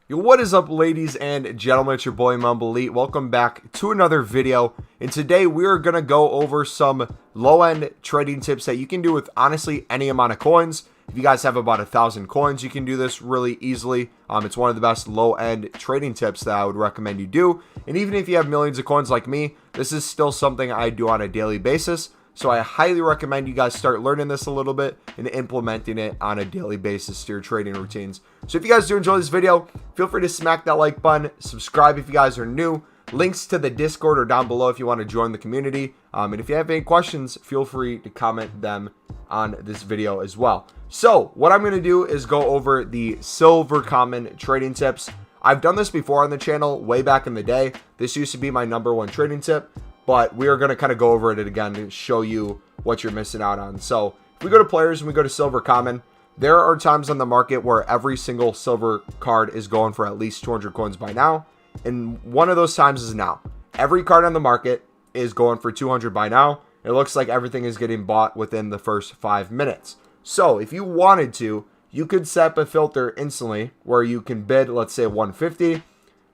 Yo, what is up, ladies and gentlemen? It's your boy MumboElite. Welcome back to another video. And today we're going to go over some low-end trading tips that you can do with honestly any amount of coins. If you guys have about 1,000 coins, you can do this really easily. It's one of the best low-end trading tips that I would recommend you do. And even if you have millions of coins like me, this is still something I do on a daily basis. So I highly recommend you guys start learning this a little bit and implementing it on a daily basis to your trading routines. So if you guys do enjoy this video, feel free to smack that like button, subscribe if you guys are new. Links to the Discord are down below if you want to join the community. And if you have any questions, feel free to comment them on this video as well. So what I'm going to do is go over the silver common trading tips. I've done this before on the channel way back in the day. This used to be my #1 trading tip. But we are going to kind of go over it again to show you what you're missing out on. So if we go to players and we go to silver common, there are times on the market where every single silver card is going for at least 200 coins by now. And one of those times is now. Every card on the market is going for 200 by now. It looks like everything is getting bought within the first 5 minutes. So if you wanted to, you could set up a filter instantly where you can bid, let's say 150.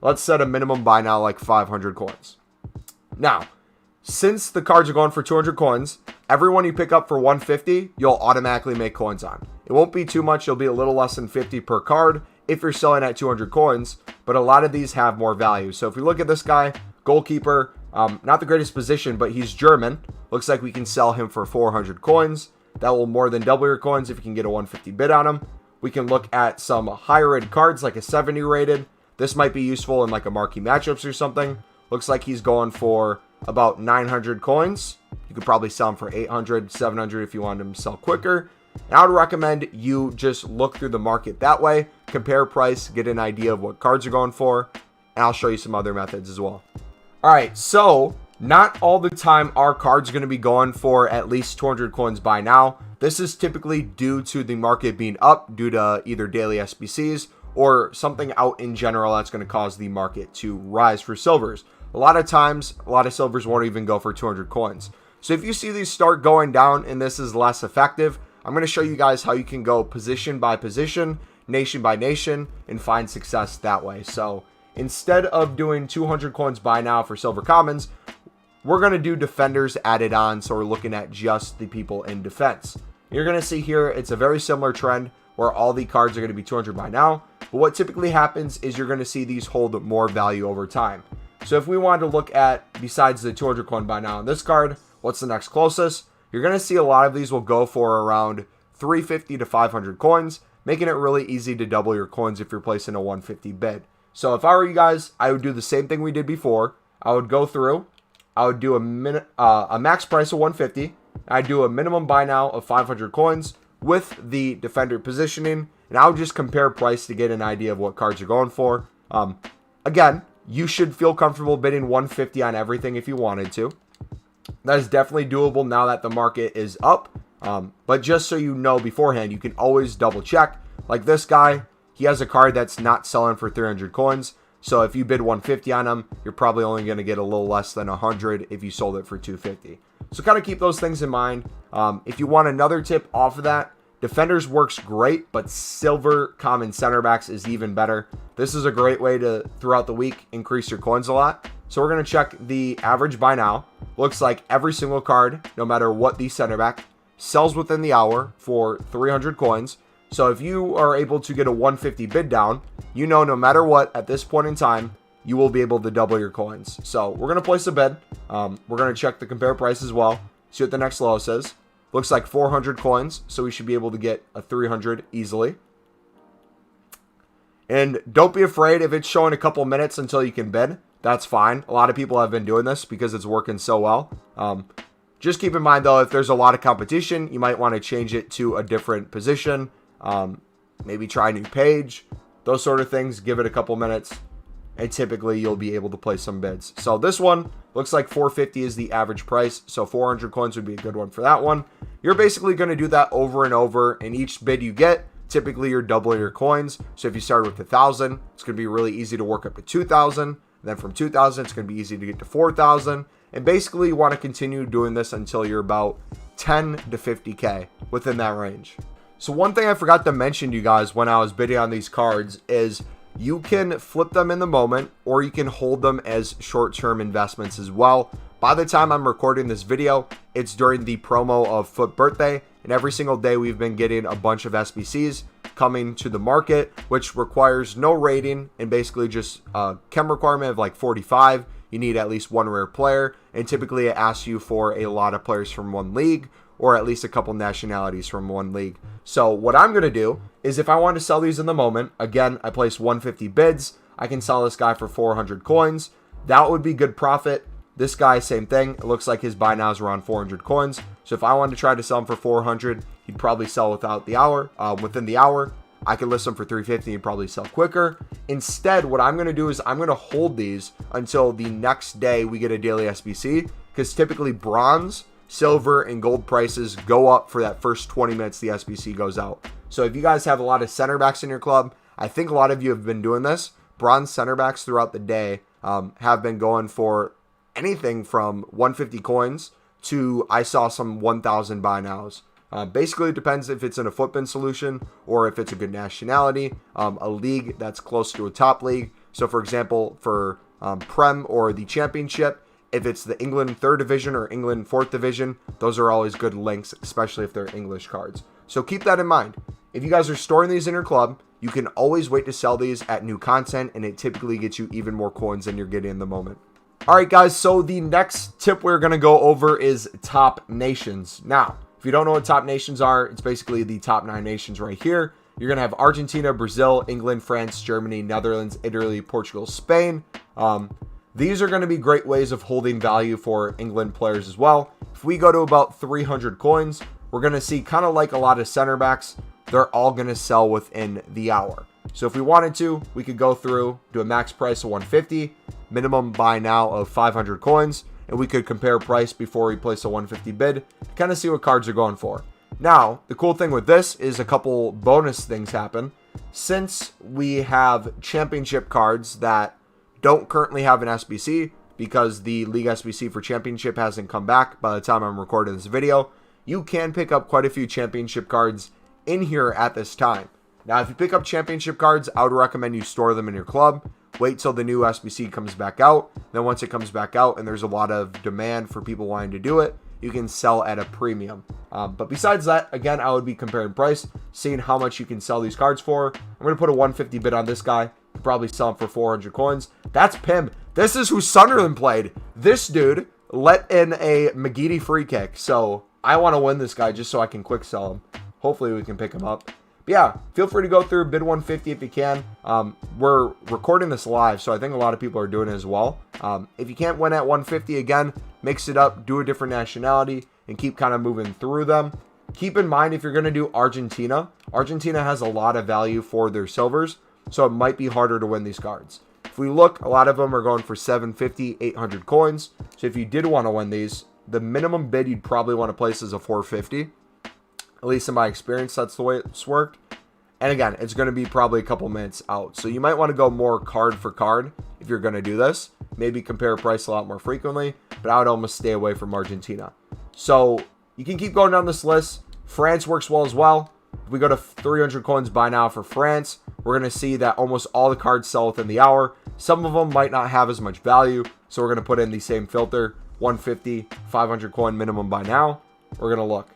Let's set a minimum buy now like 500 coins. Now, since the cards are going for 200 coins, everyone you pick up for 150, you'll automatically make coins on. It won't be too much. You'll be a little less than 50 per card if you're selling at 200 coins, but a lot of these have more value. So if we look at this guy, goalkeeper, not the greatest position, but he's German. Looks like we can sell him for 400 coins. That will more than double your coins if you can get a 150 bid on him. We can look at some higher rated cards like a 70 rated. This might be useful in like a marquee matchups or something. Looks like he's going for about 900 coins. You could probably sell them for 800, 700 if you wanted them to sell quicker. And I would recommend you just look through the market that way, compare price, get an idea of what cards are going for, and I'll show you some other methods as well. All right, so not all the time are cards going to be going for at least 200 coins by now. This is typically due to the market being up due to either daily SBCs or something out in general that's going to cause the market to rise for silvers. A lot of times, a lot of silvers won't even go for 200 coins. So if you see these start going down and this is less effective, I'm going to show you guys how you can go position by position, nation by nation, and find success that way. So instead of doing 200 coins by now for silver commons, we're going to do defenders added on. So we're looking at just the people in defense. You're going to see here, it's a very similar trend where all the cards are going to be 200 by now. But what typically happens is you're going to see these hold more value over time. So if we wanted to look at, besides the 200 coin by now on this card, what's the next closest? You're going to see a lot of these will go for around 350 to 500 coins, making it really easy to double your coins if you're placing a 150 bid. So if I were you guys, I would do the same thing we did before. I would go through, I would do a max price of 150. I'd do a minimum buy now of 500 coins with the defender positioning, and I would just compare price to get an idea of what cards are going for. Again, you should feel comfortable bidding 150 on everything if you wanted to. That is definitely doable now that the market is up. But just so you know beforehand, you can always double check. Like this guy, he has a card that's not selling for 300 coins. So if you bid 150 on him, you're probably only going to get a little less than 100 if you sold it for 250. So kind of keep those things in mind. If you want another tip off of that, defenders works great, but silver common center backs is even better. This is a great way to, throughout the week, increase your coins a lot. So we're going to check the average buy now. Looks like every single card, no matter what the center back, sells within the hour for 300 coins. So if you are able to get a 150 bid down, you know no matter what, at this point in time, you will be able to double your coins. So we're going to place a bid. We're going to check the compare price as well. See what the next low says. Looks like 400 coins, so we should be able to get a 300 easily. And don't be afraid if it's showing a couple minutes until you can bid. That's fine. A lot of people have been doing this because it's working so well. Just keep in mind, though, if there's a lot of competition, you might want to change it to a different position. Maybe try a new page. Those sort of things. Give it a couple minutes, and typically you'll be able to place some bids. So this one looks like 450 is the average price. So 400 coins would be a good one for that one. You're basically going to do that over and over, and each bid you get, typically you're doubling your coins. So if you start with 1,000, it's going to be really easy to work up to 2,000. Then from 2,000, it's going to be easy to get to 4,000. And basically, you want to continue doing this until you're about 10 to 50K within that range. So one thing I forgot to mention to you guys when I was bidding on these cards is you can flip them in the moment, or you can hold them as short-term investments as well. By the time I'm recording this video, it's during the promo of Foot Birthday, and every single day we've been getting a bunch of SBCs coming to the market, which requires no rating and basically just a chem requirement of like 45. You need at least one rare player, and typically it asks you for a lot of players from one league, or at least a couple nationalities from one league. So what I'm going to do is, if I want to sell these in the moment, again, I place 150 bids. I can sell this guy for 400 coins. That would be good profit. This guy, same thing. It looks like his buy now is around 400 coins. So if I wanted to try to sell him for 400, he'd probably sell within the hour. I could list them for 350 and probably sell quicker. Instead, what I'm going to do is I'm going to hold these until the next day we get a daily SBC, because typically bronze, silver, and gold prices go up for that first 20 minutes the SBC goes out. So if you guys have a lot of center backs in your club, I think a lot of you have been doing this. Bronze center backs throughout the day have been going for anything from 150 coins to, I saw some 1,000 buy nows. Basically, it depends if it's in a footbin solution or if it's a good nationality, a league that's close to a top league. So, for example, for Prem or the Championship, if it's the England 3rd Division or England 4th Division, those are always good links, especially if they're English cards. So keep that in mind. If you guys are storing these in your club, you can always wait to sell these at new content, and it typically gets you even more coins than you're getting in the moment. All right, guys, so the next tip we're going to go over is top nations. Now, if you don't know what top nations are, it's basically the top 9 nations right here. You're going to have Argentina, Brazil, England, France, Germany, Netherlands, Italy, Portugal, Spain. These are going to be great ways of holding value for England players as well. If we go to about 300 coins, we're going to see, kind of like a lot of center backs, they're all going to sell within the hour. So if we wanted to, we could go through, do a max price of 150, minimum buy now of 500 coins, and we could compare price before we place a 150 bid to kind of see what cards are going for. Now, the cool thing with this is a couple bonus things happen. Since we have championship cards that don't currently have an SBC, because the League SBC for Championship hasn't come back by the time I'm recording this video, you can pick up quite a few championship cards in here at this time. Now, if you pick up championship cards, I would recommend you store them in your club. Wait till the new SBC comes back out. Then once it comes back out and there's a lot of demand for people wanting to do it, you can sell at a premium. But besides that, again, I would be comparing price, seeing how much you can sell these cards for. I'm going to put a 150 bid on this guy. Could probably sell him for 400 coins. That's Pim. This is who Sunderland played. This dude let in a McGeady free kick. So I want to win this guy just so I can quick sell him. Hopefully we can pick him up. But yeah, feel free to go through, bid 150 if you can. We're recording this live, so I think a lot of people are doing it as well. If you can't win at 150, again, mix it up, do a different nationality, and keep kind of moving through them. Keep in mind, if you're going to do Argentina, Argentina has a lot of value for their silvers, so it might be harder to win these cards. If we look, a lot of them are going for 750, 800 coins. So if you did want to win these, the minimum bid you'd probably want to place is a 450. At least in my experience, that's the way it's worked. And again, it's going to be probably a couple minutes out. So you might want to go more card for card if you're going to do this. Maybe compare price a lot more frequently, but I would almost stay away from Argentina. So you can keep going down this list. France works well as well. If we go to 300 coins buy now for France, we're going to see that almost all the cards sell within the hour. Some of them might not have as much value, so we're going to put in the same filter, 150, 500 coin minimum buy now. We're going to look.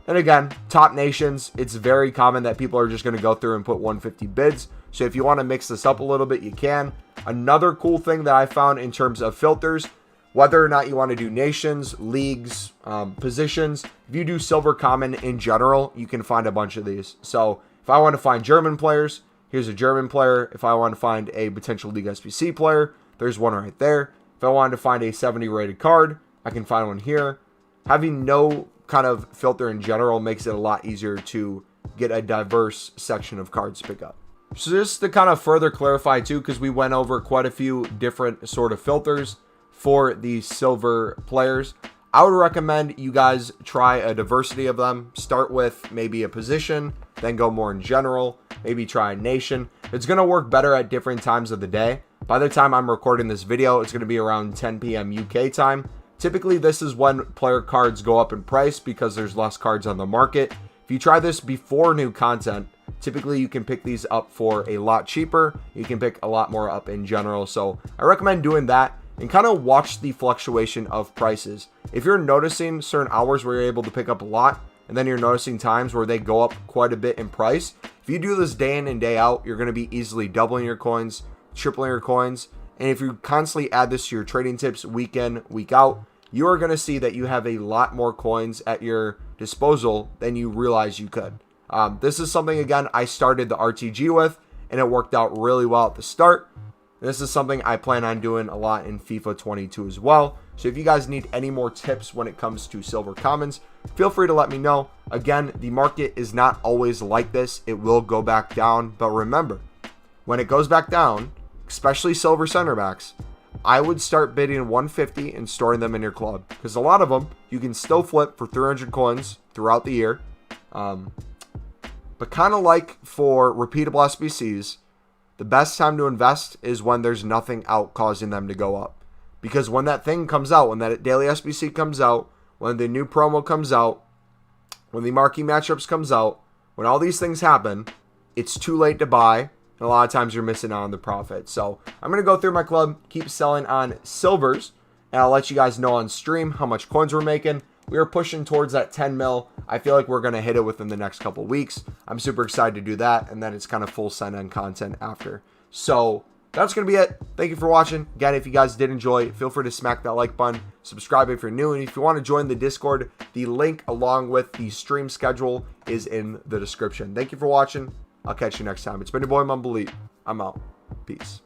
And again, top nations, it's very common that people are just going to go through and put 150 bids. So if you want to mix this up a little bit, you can. Another cool thing that I found in terms of filters, whether or not you want to do nations, leagues, positions, if you do silver common in general, you can find a bunch of these. So if I want to find German players, here's a German player. If I want to find a potential League SBC player, there's one right there. If I wanted to find a 70 rated card, I can find one here. Having no kind of filter in general makes it a lot easier to get a diverse section of cards to pick up. So just to kind of further clarify too, because we went over quite a few different sort of filters for these silver players, I would recommend you guys try a diversity of them. Start with maybe a position, then go more in general, maybe try a nation. It's going to work better at different times of the day. By the time I'm recording this video, it's going to be around 10 p.m. UK time. Typically, this is when player cards go up in price because there's less cards on the market. If you try this before new content, Typically, you can pick these up for a lot cheaper. You can pick a lot more up in general. So I recommend doing that and kind of watch the fluctuation of prices. If you're noticing certain hours where you're able to pick up a lot, and then you're noticing times where they go up quite a bit in price, if you do this day in and day out, you're going to be easily doubling your coins, tripling your coins. And if you constantly add this to your trading tips week in, week out, you are going to see that you have a lot more coins at your disposal than you realize you could. This is something, again, I started the RTG with, and it worked out really well at the start. This is something I plan on doing a lot in FIFA 22 as well. So if you guys need any more tips when it comes to silver commons, feel free to let me know. Again, the market is not always like this. It will go back down. But remember, when it goes back down, especially silver center backs, I would start bidding 150 and storing them in your club. Because a lot of them, you can still flip for 300 coins throughout the year. But kind of like for repeatable SBCs, the best time to invest is when there's nothing out causing them to go up. Because when that thing comes out, when that daily SBC comes out, when the new promo comes out, when the marquee matchups comes out, when all these things happen, it's too late to buy. And a lot of times you're missing out on the profit. So I'm going to go through my club, keep selling on silvers, and I'll let you guys know on stream how much coins we're making. We are pushing towards that 10 mil. I feel like we're going to hit it within the next couple weeks. I'm super excited to do that, and then it's kind of full send-in content after. So that's going to be it. Thank you for watching. Again, if you guys did enjoy, feel free to smack that like button, subscribe if you're new, and if you want to join the Discord, the link along with the stream schedule is in the description. Thank you for watching. I'll catch you next time. It's been your boy MumboElite. I'm out. Peace.